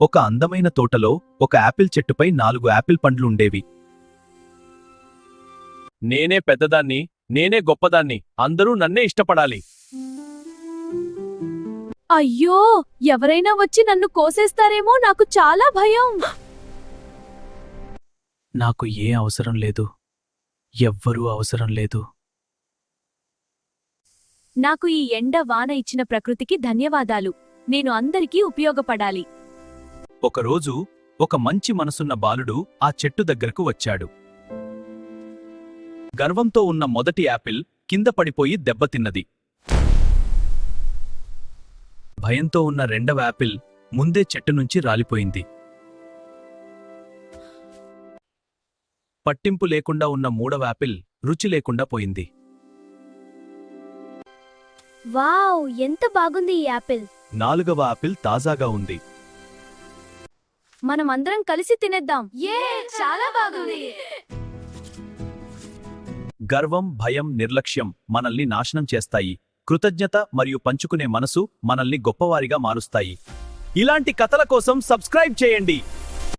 ఒక అందమైన తోటలో ఒక యాపిల్ చెట్టుపై 4 యాపిల్ పండ్లుండేవి. నేనే పెద్దదాన్ని, నేనే గొప్పదాన్ని, అందరూ నన్నే ఇష్టపడాలి. అయ్యో, ఎవరైనా వచ్చి నన్ను కోసేస్తారేమో, నాకు చాలా భయం. నాకు ఏ అవసరం లేదు, ఎవ్వరూ అవసరం లేదు. నాకు ఈ ఎండ వాన ఇచ్చిన ప్రకృతికి ధన్యవాదాలు. నేను అందరికీ ఉపయోగపడాలి. ఒకరోజు ఒక మంచి మనసున్న బాలుడు ఆ చెట్టు దగ్గరకు వచ్చాడు. గర్వంతో ఉన్న మొదటి యాపిల్ కింద పడిపోయి దెబ్బతిన్నది. భయంతో ఉన్న రెండవ యాపిల్ ముందే చెట్టు నుంచి రాలిపోయింది. పట్టింపు లేకుండా ఉన్న మూడవ యాపిల్ రుచి లేకుండా పోయింది. వావ్, ఎంత బాగుంది ఈ యాపిల్. నాలుగవ యాపిల్ తాజాగా ఉంది. మనమందరం కలిసి తినేద్దాం. చాలా బాగుంది. గర్వం, భయం, నిర్లక్ష్యం మనల్ని నాశనం చేస్తాయి. కృతజ్ఞత మరియు పంచుకునే మనసు మనల్ని గొప్పవారిగా మారుస్తాయి. ఇలాంటి కథల కోసం సబ్స్క్రైబ్ చేయండి.